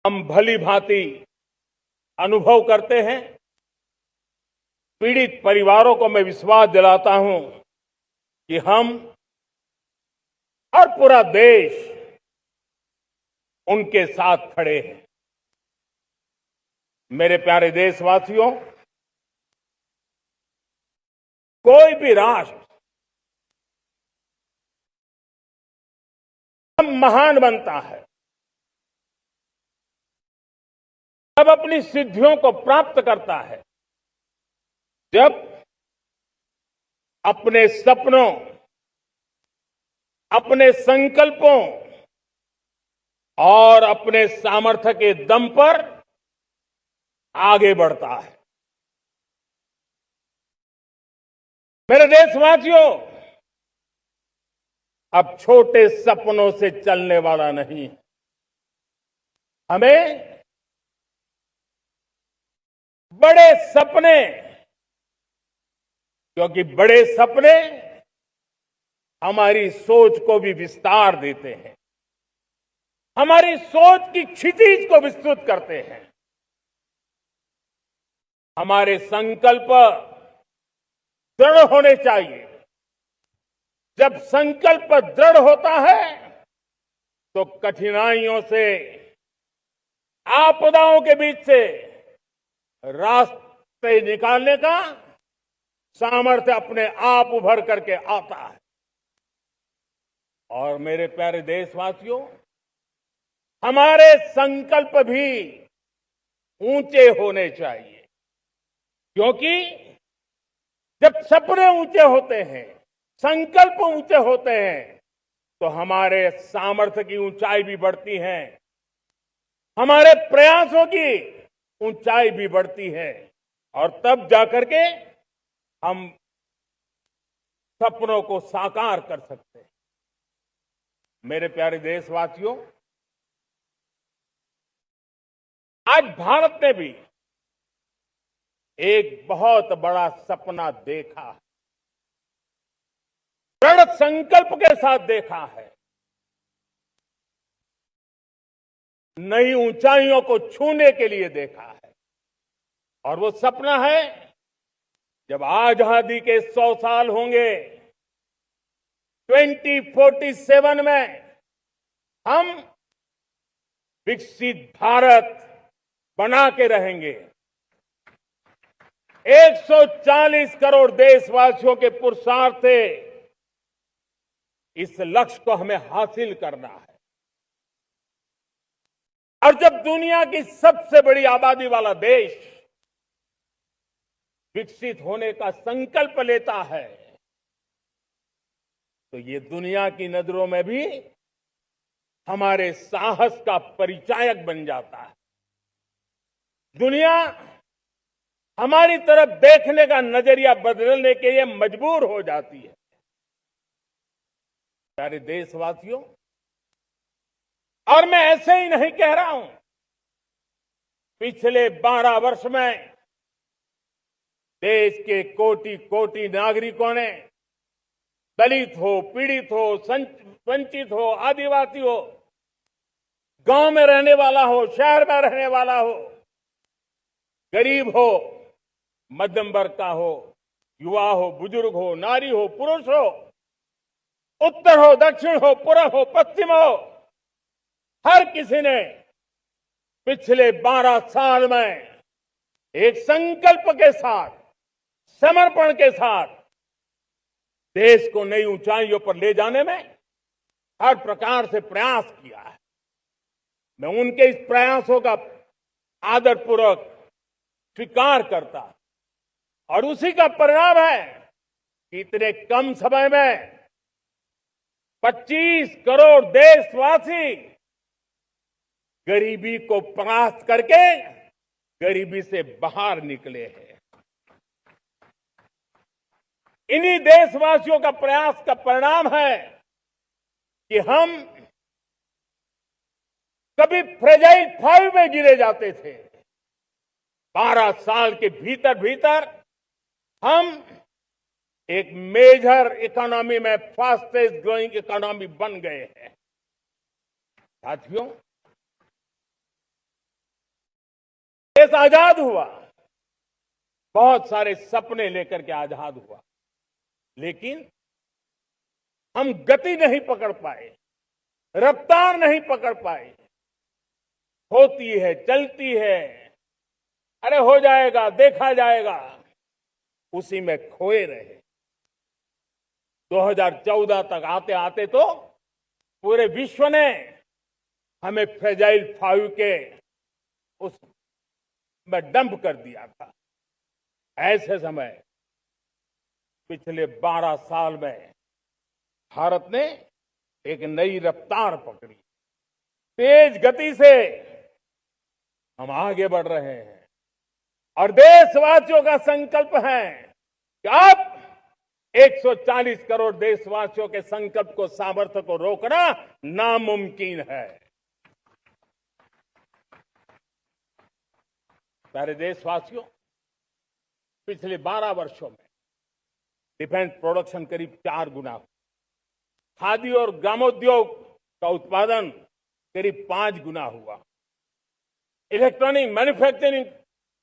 हम भली भांति अनुभव करते हैं। पीड़ित परिवारों को मैं विश्वास दिलाता हूं कि हम और पूरा देश उनके साथ खड़े हैं। मेरे प्यारे देशवासियों, कोई भी राष्ट्र तब महान बनता है तब अपनी सिद्धियों को प्राप्त करता है जब अपने सपनों, अपने संकल्पों और अपने सामर्थ्य के दम पर आगे बढ़ता है। मेरे देशवासियों, अब छोटे सपनों से चलने वाला नहीं है। हमें बड़े सपने, क्योंकि बड़े सपने हमारी सोच को भी विस्तार देते हैं, हमारी सोच की क्षितिज को विस्तृत करते हैं। हमारे संकल्प दृढ़ होने चाहिए। जब संकल्प दृढ़ होता है तो कठिनाइयों से, आपदाओं के बीच से रास्ते निकालने का सामर्थ्य अपने आप उभर करके आता है। और मेरे प्यारे देशवासियों, हमारे संकल्प भी ऊंचे होने चाहिए, क्योंकि जब सपने ऊंचे होते हैं, संकल्प ऊंचे होते हैं, तो हमारे सामर्थ्य की ऊंचाई भी बढ़ती है, हमारे प्रयासों की ऊंचाई भी बढ़ती है, और तब जाकर के हम सपनों को साकार कर सकते हैं। मेरे प्यारे देशवासियों, आज भारत ने भी एक बहुत बड़ा सपना देखा है, दृढ़ संकल्प के साथ देखा है। नई ऊंचाइयों को छूने के लिए देखा है, और वो सपना है जब आजादी के 100 साल होंगे, 2047 में हम विकसित भारत बना के रहेंगे। 140 करोड़ देशवासियों के पुरुषार्थ से इस लक्ष्य को हमें हासिल करना है। और जब दुनिया की सबसे बड़ी आबादी वाला देश विकसित होने का संकल्प लेता है, तो ये दुनिया की नजरों में भी हमारे साहस का परिचायक बन जाता है। दुनिया हमारी तरफ देखने का नजरिया बदलने के लिए मजबूर हो जाती है। प्यारे देशवासियों, और मैं ऐसे ही नहीं कह रहा हूं। पिछले 12 वर्ष में देश के कोटि कोटि नागरिकों ने, दलित हो, पीड़ित हो, वंचित हो, आदिवासी हो, गांव में रहने वाला हो, शहर में रहने वाला हो, गरीब हो, मध्यम वर्ग का हो, युवा हो, बुजुर्ग हो, नारी हो, पुरुष हो, उत्तर हो, दक्षिण हो, पूर्व हो, पश्चिम हो, हर किसी ने पिछले 12 साल में एक संकल्प के साथ, समर्पण के साथ देश को नई ऊंचाइयों पर ले जाने में हर प्रकार से प्रयास किया है। मैं उनके इस प्रयासों का आदरपूर्वक स्वीकार करता, और उसी का परिणाम है कि इतने कम समय में 25 करोड़ देशवासी गरीबी को परास्त करके गरीबी से बाहर निकले हैं। इन्हीं देशवासियों का प्रयास का परिणाम है कि हम कभी फ्रेजाइल 5 में गिरे जाते थे। 12 साल के भीतर भीतर हम एक मेजर इकोनॉमी में फास्टेस्ट ग्रोइंग इकोनॉमी बन गए हैं। साथियों, देश आजाद हुआ, बहुत सारे सपने लेकर के आजाद हुआ, लेकिन हम गति नहीं पकड़ पाए, रफ्तार नहीं पकड़ पाए। होती है, चलती है, अरे हो जाएगा, देखा जाएगा, उसी में खोए रहे। 2014 तक आते आते तो पूरे विश्व ने हमें फ्रेजाइल 5 के उस में डंप कर दिया था। ऐसे समय पिछले 12 साल में भारत ने एक नई रफ्तार पकड़ी, तेज गति से हम आगे बढ़ रहे हैं और देशवासियों का संकल्प है कि अब 140 करोड़ देशवासियों के संकल्प को, सामर्थ्य को रोकना नामुमकिन है। प्यारे देशवासियों, पिछले 12 वर्षों में डिफेंस प्रोडक्शन करीब 4 गुना हुआ, खादी और ग्रामोद्योग का उत्पादन करीब 5 गुना हुआ, इलेक्ट्रॉनिक मैन्युफैक्चरिंग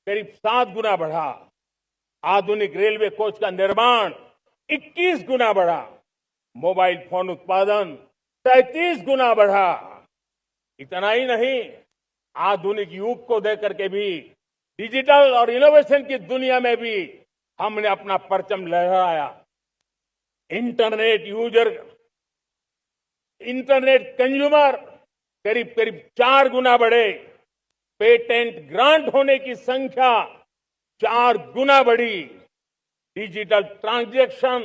करीब 7 गुना बढ़ा, आधुनिक रेलवे कोच का निर्माण 21 गुना बढ़ा, मोबाइल फोन उत्पादन 33 गुना बढ़ा। इतना ही नहीं, आधुनिक युग को देकर के भी डिजिटल और इनोवेशन की दुनिया में भी हमने अपना परचम लहराया। इंटरनेट कंज्यूमर करीब करीब 4 गुना बढ़े, पेटेंट ग्रांट होने की संख्या 4 गुना बढ़ी, डिजिटल ट्रांजैक्शन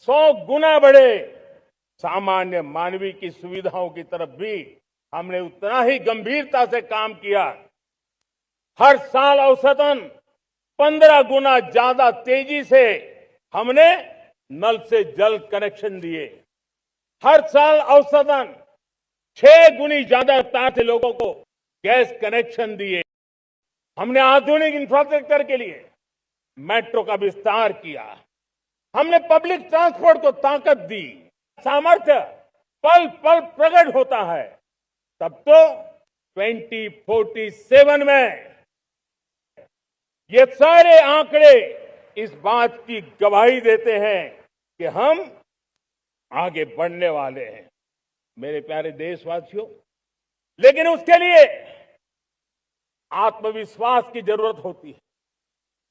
100 गुना बढ़े। सामान्य मानवीय की सुविधाओं की तरफ भी हमने उतना ही गंभीरता से काम किया। हर साल औसतन 15 गुना ज्यादा तेजी से हमने नल से जल कनेक्शन दिए। हर साल औसतन 6 गुनी ज्यादा रफ्तार से लोगों को गैस कनेक्शन दिए। हमने आधुनिक इंफ्रास्ट्रक्चर के लिए मेट्रो का विस्तार किया। हमने पब्लिक ट्रांसपोर्ट को ताकत दी। सामर्थ्य पल पल प्रकट होता है। तब तो 2047 में ये सारे आंकड़े इस बात की गवाही देते हैं कि हम आगे बढ़ने वाले हैं। मेरे प्यारे देशवासियों, लेकिन उसके लिए आत्मविश्वास की जरूरत होती है,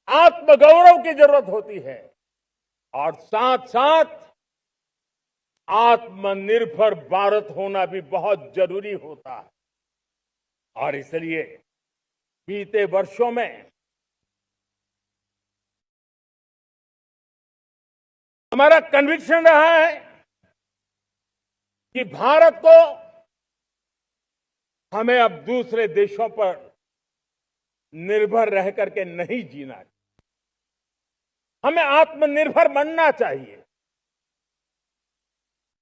आत्मगौरव की जरूरत होती है और साथ साथ आत्मनिर्भर भारत होना भी बहुत जरूरी होता है। और इसलिए बीते वर्षों में हमारा कन्विक्शन रहा है कि भारत को हमें अब दूसरे देशों पर निर्भर रह करके नहीं जीना चाहिए। हमें आत्मनिर्भर बनना चाहिए।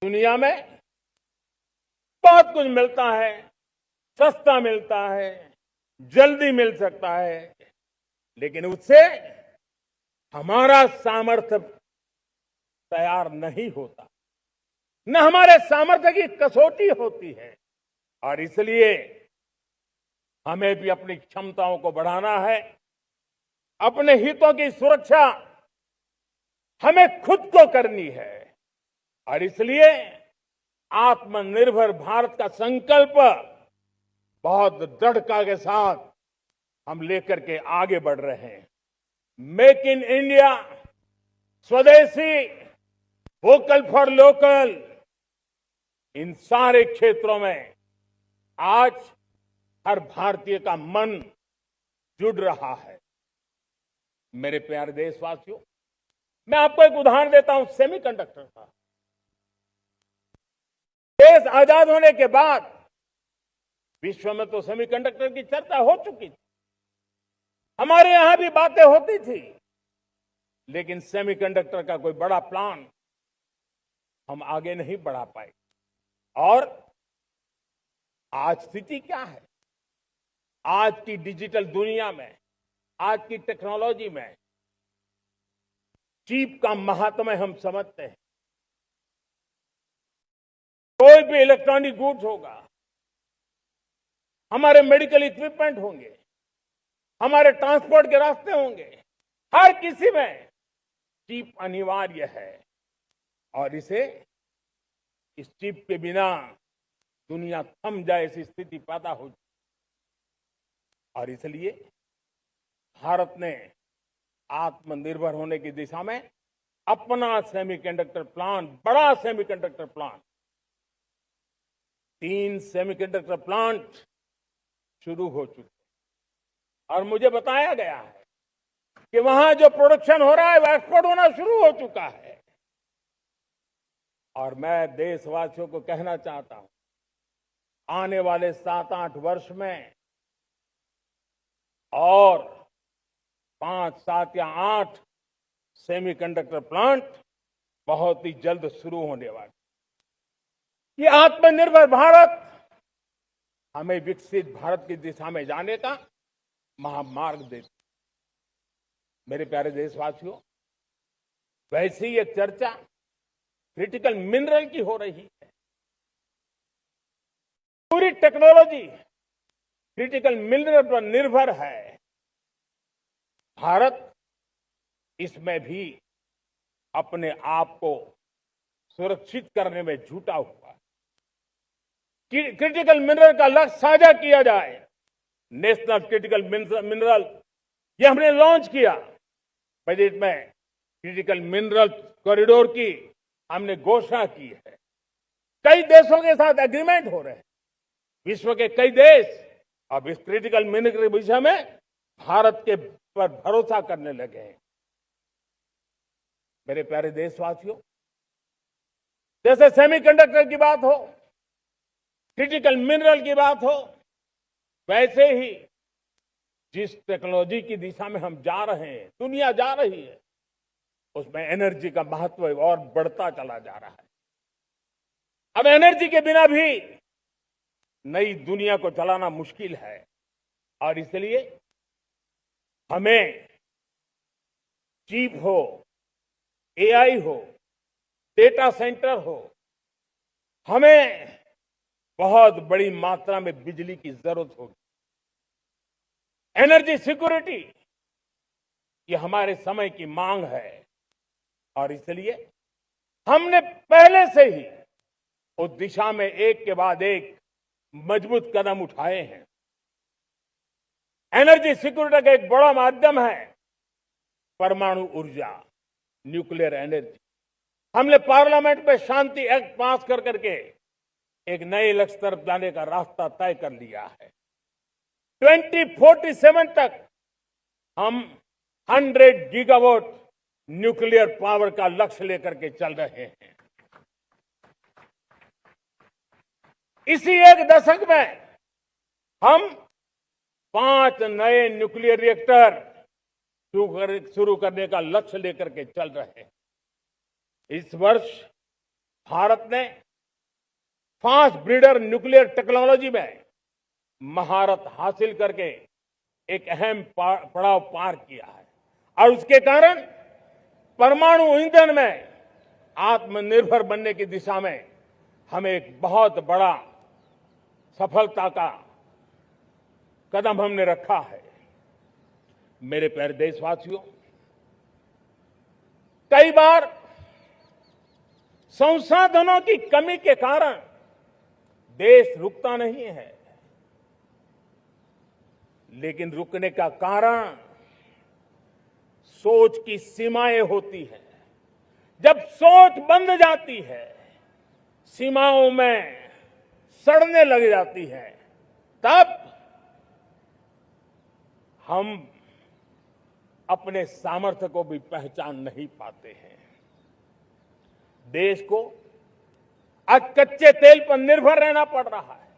दुनिया में बहुत कुछ मिलता है, सस्ता मिलता है, जल्दी मिल सकता है, लेकिन उससे हमारा सामर्थ्य तैयार नहीं होता, न हमारे सामर्थ्य की कसौटी होती है। और इसलिए हमें भी अपनी क्षमताओं को बढ़ाना है। अपने हितों की सुरक्षा हमें खुद को करनी है और इसलिए आत्मनिर्भर भारत का संकल्प बहुत दृढ़ता के साथ हम लेकर के आगे बढ़ रहे हैं। मेक इन इंडिया, स्वदेशी, वोकल फॉर लोकल, इन सारे क्षेत्रों में आज हर भारतीय का मन जुड़ रहा है। मेरे प्यारे देशवासियों, मैं आपको एक उदाहरण देता हूं सेमीकंडक्टर का। देश आजाद होने के बाद विश्व में तो सेमीकंडक्टर की चर्चा हो चुकी थी, हमारे यहां भी बातें होती थी, लेकिन सेमीकंडक्टर का कोई बड़ा प्लान हम आगे नहीं बढ़ा पाए। और आज स्थिति क्या है? आज की डिजिटल दुनिया में, आज की टेक्नोलॉजी में चिप का महात्म्य हम समझते हैं। कोई भी इलेक्ट्रॉनिक गुड्स होगा, हमारे मेडिकल इक्विपमेंट होंगे, हमारे ट्रांसपोर्ट के रास्ते होंगे, हर किसी में चिप अनिवार्य है। और इस चिप के बिना दुनिया थम जाए ऐसी स्थिति पैदा हो। और इसलिए भारत ने आत्मनिर्भर होने की दिशा में अपना सेमीकंडक्टर प्लांट, बड़ा सेमीकंडक्टर प्लांट, 3 सेमीकंडक्टर प्लांट शुरू हो चुके हैं। और मुझे बताया गया है कि वहां जो प्रोडक्शन हो रहा है वह एक्सपोर्ट होना शुरू हो चुका है। और मैं देशवासियों को कहना चाहता हूं, आने वाले 7-8 वर्ष में और 5, 7 या 8 सेमीकंडक्टर प्लांट बहुत ही जल्द शुरू होने वाले। ये आत्मनिर्भर भारत हमें विकसित भारत की दिशा में जाने का महामार्ग देती। मेरे प्यारे देशवासियों, वैसे ही एक चर्चा क्रिटिकल मिनरल की हो रही है। पूरी टेक्नोलॉजी क्रिटिकल मिनरल पर निर्भर है। भारत इसमें भी अपने आप को सुरक्षित करने में जुटा हुआ है। क्रिटिकल मिनरल का लक्ष्य साझा किया जाए। नेशनल क्रिटिकल मिनरल ये हमने लॉन्च किया। बजट में क्रिटिकल मिनरल कॉरिडोर की हमने घोषणा की है। कई देशों के साथ एग्रीमेंट हो रहे हैं। विश्व के कई देश अब इस क्रिटिकल मिनरल के विषय में भारत के पर भरोसा करने लगे हैं। मेरे प्यारे देशवासियों, जैसे सेमीकंडक्टर की बात हो, क्रिटिकल मिनरल की बात हो, वैसे ही जिस टेक्नोलॉजी की दिशा में हम जा रहे हैं, दुनिया जा रही है, उसमें एनर्जी का महत्व और बढ़ता चला जा रहा है। अब एनर्जी के बिना भी नई दुनिया को चलाना मुश्किल है। और इसलिए हमें चिप हो, एआई हो, डेटा सेंटर हो, हमें बहुत बड़ी मात्रा में बिजली की जरूरत होगी। एनर्जी सिक्योरिटी ये हमारे समय की मांग है। और इसलिए हमने पहले से ही उस दिशा में एक के बाद एक मजबूत कदम उठाए हैं। एनर्जी सिक्योरिटी का एक बड़ा माध्यम है परमाणु ऊर्जा, न्यूक्लियर एनर्जी। हमने पार्लियामेंट में शांति एक्ट पास कर करके एक नए लक्ष्य तरफ जाने का रास्ता तय कर लिया है। 2047 तक हम 100 गीगावाट न्यूक्लियर पावर का लक्ष्य लेकर के चल रहे हैं। इसी एक दशक में हम 5 नए न्यूक्लियर रिएक्टर शुरू करने का लक्ष्य लेकर के चल रहे हैं। इस वर्ष भारत ने फास्ट ब्रीडर न्यूक्लियर टेक्नोलॉजी में महारत हासिल करके एक अहम पड़ाव पार किया है। और उसके कारण परमाणु ईंधन में आत्मनिर्भर बनने की दिशा में हमें एक बहुत बड़ा सफलता का कदम हमने रखा है। मेरे प्यारे देशवासियों, कई बार संसाधनों की कमी के कारण देश रुकता नहीं है, लेकिन रुकने का कारण सोच की सीमाएं होती हैं। जब सोच बंध जाती है, सीमाओं में सड़ने लग जाती है, तब हम अपने सामर्थ्य को भी पहचान नहीं पाते हैं। देश को आज कच्चे तेल पर निर्भर रहना पड़ रहा है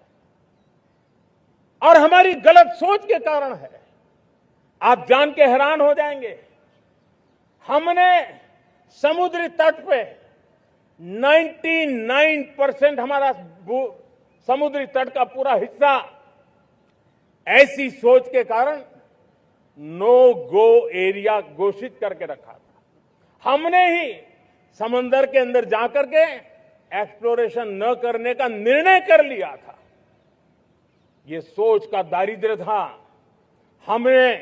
और हमारी गलत सोच के कारण है। आप जान के हैरान हो जाएंगे, हमने समुद्री तट पे 99% हमारा समुद्री तट का पूरा हिस्सा ऐसी सोच के कारण नो गो एरिया घोषित करके रखा था। हमने ही समंदर के अंदर जाकर के एक्सप्लोरेशन न करने का निर्णय कर लिया था। ये सोच का दारिद्र्य था। हमने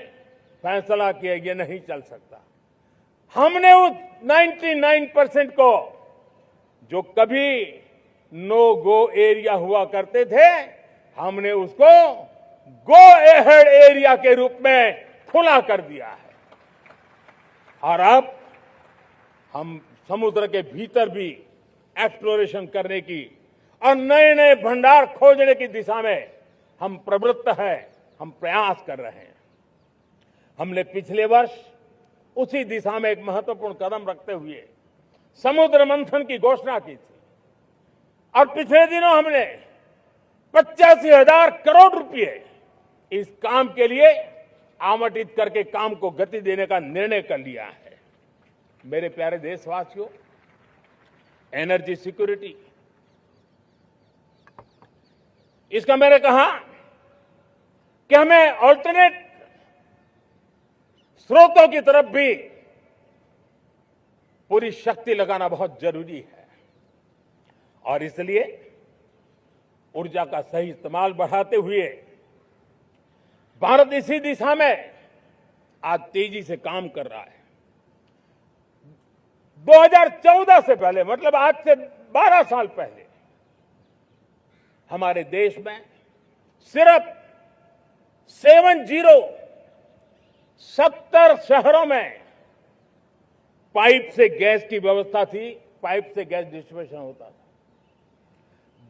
फैसला किया ये नहीं चल सकता। हमने उस 99% को, जो कभी नो गो एरिया हुआ करते थे, हमने उसको गो एहेड एरिया के रूप में खुला कर दिया है। और अब हम समुद्र के भीतर भी एक्सप्लोरेशन करने की और नए नए भंडार खोजने की दिशा में हम प्रवृत्त हैं, हम प्रयास कर रहे हैं। हमने पिछले वर्ष उसी दिशा में एक महत्वपूर्ण कदम रखते हुए समुद्र मंथन की घोषणा की थी और पिछले दिनों हमने 85,000 करोड़ रुपए इस काम के लिए आवंटित करके काम को गति देने का निर्णय कर लिया है। मेरे प्यारे देशवासियों, एनर्जी सिक्योरिटी, इसका मैंने कहा कि हमें ऑल्टरनेट स्रोतों की तरफ भी पूरी शक्ति लगाना बहुत जरूरी है और इसलिए ऊर्जा का सही इस्तेमाल बढ़ाते हुए भारत इसी दिशा में आज तेजी से काम कर रहा है। 2014 से पहले, मतलब आज से 12 साल पहले, हमारे देश में सिर्फ 70 शहरों में पाइप से गैस की व्यवस्था थी, पाइप से गैस डिस्ट्रीब्यूशन होता था।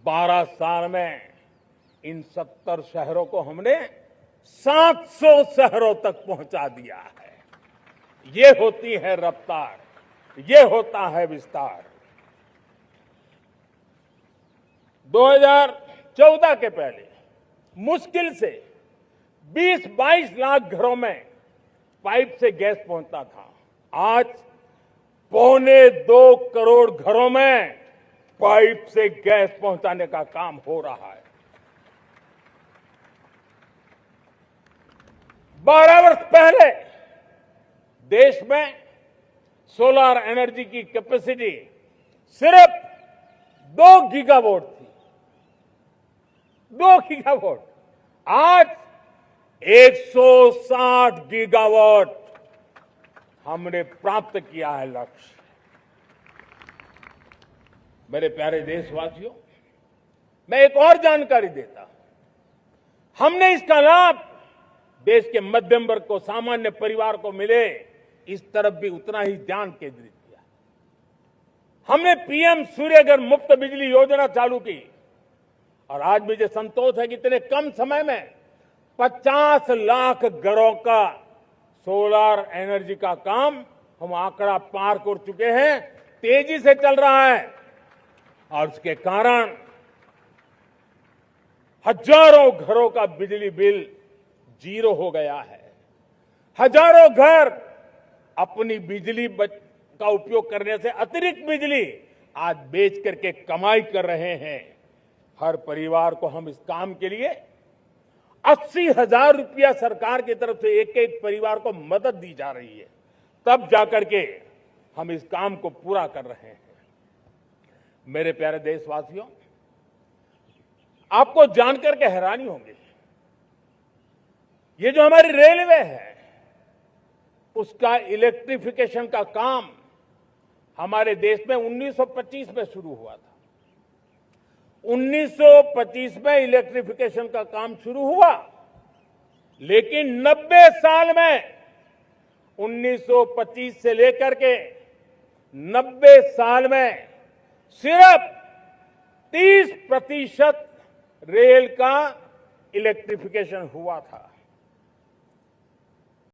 12 साल में इन 70 शहरों को हमने 700 शहरों तक पहुंचा दिया है। ये होती है रफ्तार, ये होता है विस्तार। 2014 के पहले मुश्किल से 20-22 लाख घरों में पाइप से गैस पहुंचता था। आज 2.25 करोड़ घरों में पाइप से गैस पहुंचाने का काम हो रहा है। 12 वर्ष पहले देश में सोलर एनर्जी की कैपेसिटी सिर्फ 2 गीगावाट थी। 2 गीगावाट, आज 160 गीगावाट हमने प्राप्त किया है लक्ष्य। मेरे प्यारे देशवासियों, मैं एक और जानकारी देता हूं। हमने इसका लाभ देश के मध्यम वर्ग को, सामान्य परिवार को मिले, इस तरफ भी उतना ही ध्यान केंद्रित किया। हमने पीएम सूर्यघर मुफ्त बिजली योजना चालू की और आज मुझे संतोष है कि इतने कम समय में 50 लाख घरों का सोलर एनर्जी का काम हम आंकड़ा पार कर चुके हैं, तेजी से चल रहा है और उसके कारण हजारों घरों का बिजली बिल 0 हो गया है। हजारों घर अपनी बिजली का उपयोग करने से अतिरिक्त बिजली आज बेच करके कमाई कर रहे हैं। हर परिवार को हम इस काम के लिए 80,000 रुपया सरकार की तरफ से एक एक परिवार को मदद दी जा रही है, तब जाकर के हम इस काम को पूरा कर रहे हैं। मेरे प्यारे देशवासियों, आपको जानकर के हैरानी होगी, ये जो हमारी रेलवे है उसका इलेक्ट्रिफिकेशन का काम हमारे देश में 1925 में शुरू हुआ था। 1925 में इलेक्ट्रिफिकेशन का काम शुरू हुआ, लेकिन 90 साल में 1925 से लेकर के 90 साल में सिर्फ 30% रेल का इलेक्ट्रिफिकेशन हुआ था।